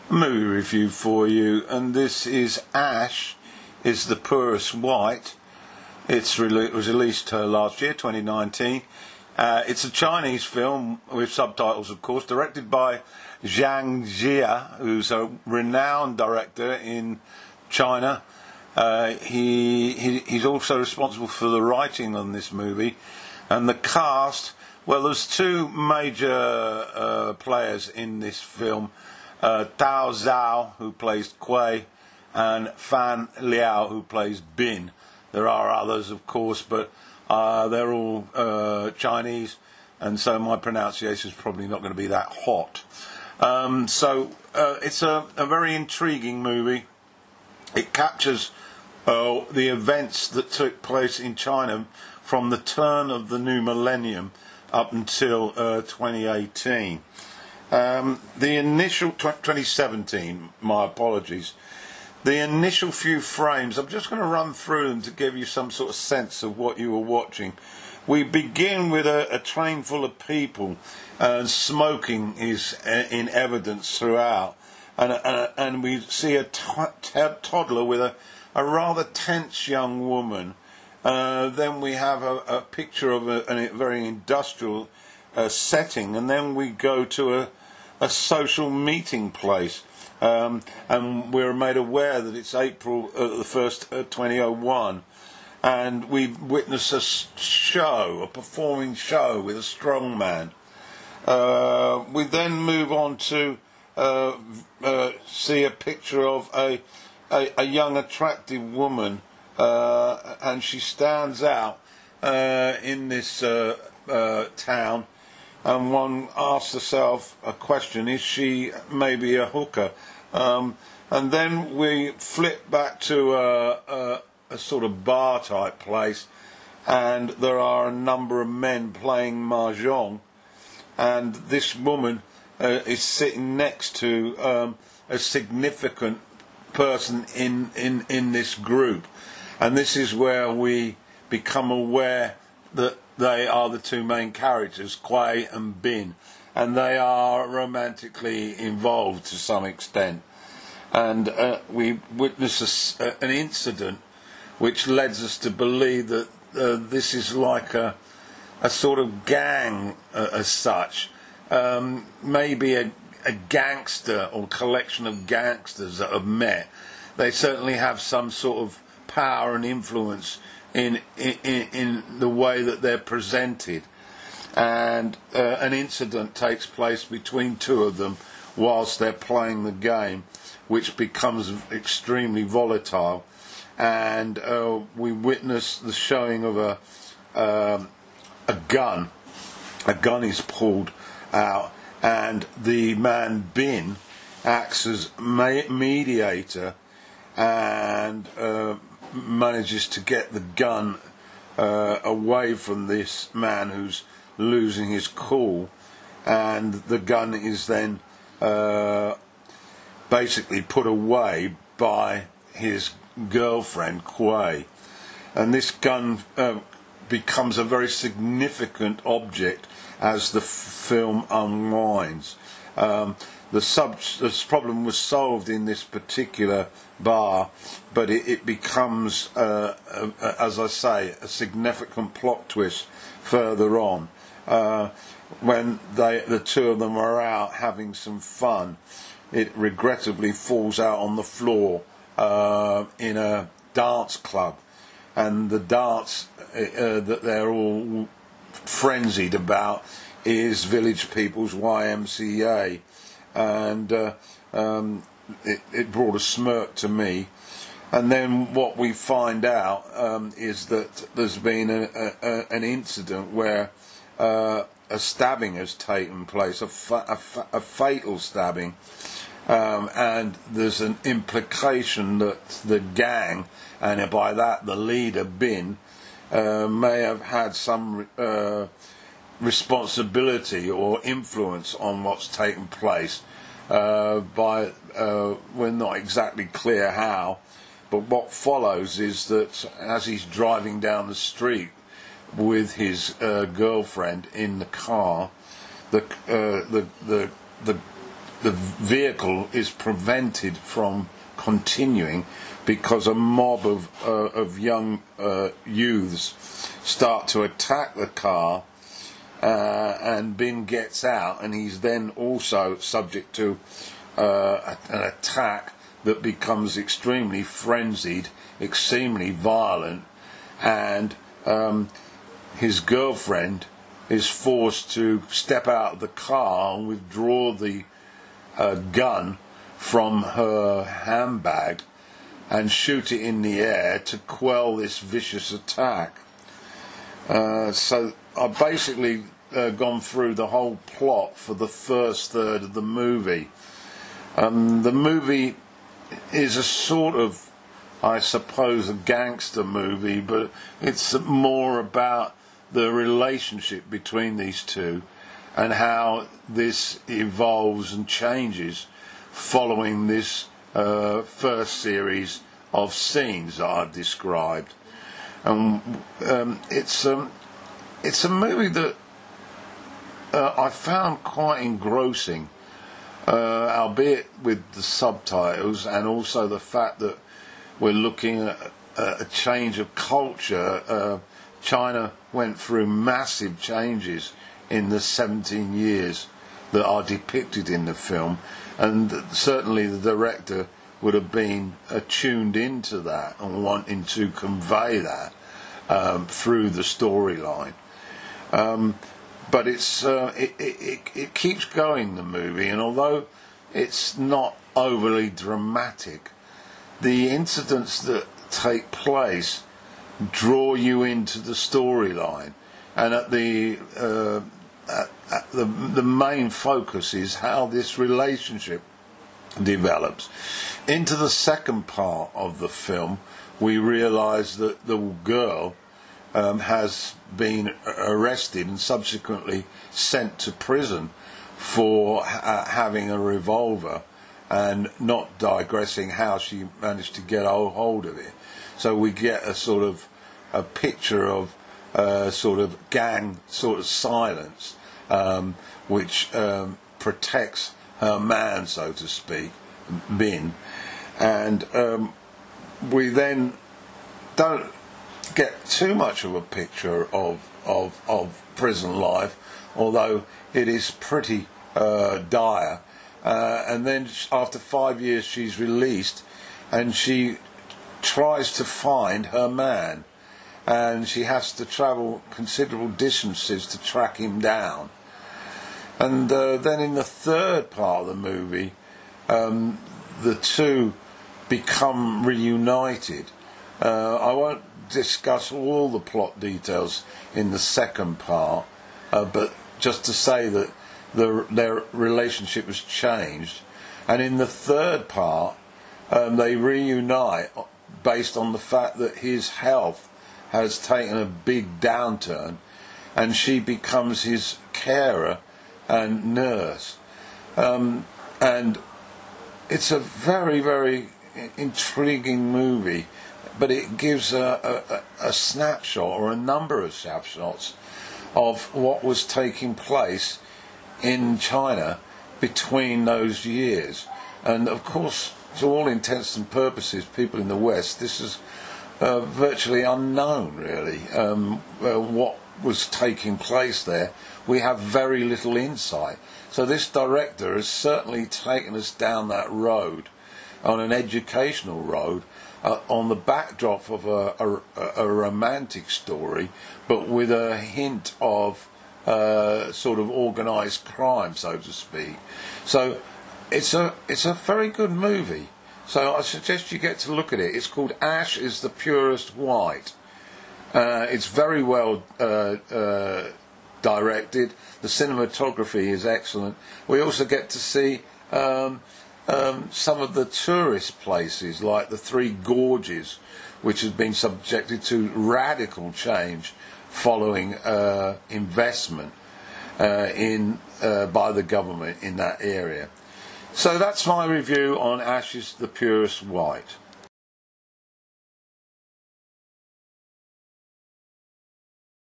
movie review for you, and this is Is The Purest White. It was released last year, 2019. It's a Chinese film with subtitles, of course, directed by Zhang Jia, who's a renowned director in China. He's also responsible for the writing on this movie, and the cast. Well, there's two major players in this film. Tao Zhao, who plays Kui, and Fan Liao, who plays Bin. There are others, of course, but they're all Chinese, and so my pronunciation is probably not going to be that hot. It's a very intriguing movie. It captures the events that took place in China from the turn of the new millennium up until 2018. The initial 2017, my apologies. The initial few frames, I'm just going to run through them to give you some sort of sense of what you were watching. We begin with a train full of people, and smoking is in evidence throughout. And we see a toddler with a rather tense young woman. Then we have a picture of a very industrial setting, and then we go to a social meeting place, and we're made aware that it's April the 1st, 2001, and we witness a performing show with a strong man. We then move on to see a picture of a young attractive woman, and she stands out in this town, and one asks herself a question: is she maybe a hooker? And then we flip back to a sort of bar type place, and there are a number of men playing mahjong, and this woman is sitting next to a significant person in this group, and this is where we become aware that they are the two main characters, Kui and Bin, and they are romantically involved to some extent. And we witness an incident which leads us to believe that this is like a sort of gang as such, maybe a gangster or collection of gangsters that have met. They certainly have some sort of power and influence in the way that they're presented, and an incident takes place between two of them whilst they're playing the game, which becomes extremely volatile, and we witness the showing of a gun. A gun is pulled out, and the man Bin acts as mediator and manages to get the gun away from this man who's losing his cool, and the gun is then basically put away by his girlfriend Kui, and this gun becomes a very significant object as the film unwinds. The problem was solved in this particular bar, but it becomes, as I say, a significant plot twist further on. When the two of them are out having some fun, it regrettably falls out on the floor in a dance club, and the dance that they're all frenzied about is Village People's YMCA, and it brought a smirk to me. And then what we find out is that there's been an incident where a stabbing has taken place, a fatal stabbing, and there's an implication that the gang, and by that the leader Bin, may have had some responsibility or influence on what's taken place. We're not exactly clear how, but what follows is that as he's driving down the street with his girlfriend in the car, the the vehicle is prevented from continuing because a mob of young youths start to attack the car, and Bin gets out, and he's then also subject to an attack that becomes extremely frenzied, extremely violent, and his girlfriend is forced to step out of the car and withdraw the gun from her handbag and shoot it in the air to quell this vicious attack. So I've basically gone through the whole plot for the first third of the movie. The movie is a sort of, I suppose, a gangster movie, but it's more about the relationship between these two and how this evolves and changes following this first series of scenes that I've described. And it's a movie that I found quite engrossing, albeit with the subtitles, and also the fact that we're looking at a change of culture. China went through massive changes in the 17 years that are depicted in the film, and certainly the director would have been tuned into that and wanting to convey that through the storyline. But it keeps going, the movie, and although it's not overly dramatic, the incidents that take place draw you into the storyline, and the main focus is how this relationship develops. Into the second part of the film, we realise that the girl has been arrested and subsequently sent to prison for having a revolver, and not digressing how she managed to get a hold of it. So we get a sort of a picture of sort of gang sort of silence, which protects her man, so to speak, Bin. And we then don't get too much of a picture of prison life, although it is pretty dire. And then after 5 years she's released, and she tries to find her man, and she has to travel considerable distances to track him down. And then in the third part of the movie, the two become reunited. I won't discuss all the plot details in the second part, but just to say that their relationship has changed. And in the third part, they reunite based on the fact that his health has taken a big downturn, and she becomes his carer and nurse. And it's a very, very intriguing movie, but it gives a snapshot, or a number of snapshots, of what was taking place in China between those years. And of course, to all intents and purposes, people in the West, this is virtually unknown, really, what was taking place there. We have very little insight. So this director has certainly taken us down that road, on an educational road, on the backdrop of a romantic story, but with a hint of sort of organised crime, so to speak. So it's a very good movie. So I suggest you get to look at it. It's called Is The Purest White. It's very well directed. The cinematography is excellent. We also get to see some of the tourist places, like the Three Gorges, which has been subjected to radical change following investment by the government in that area. So that's my review on Is The Purest White.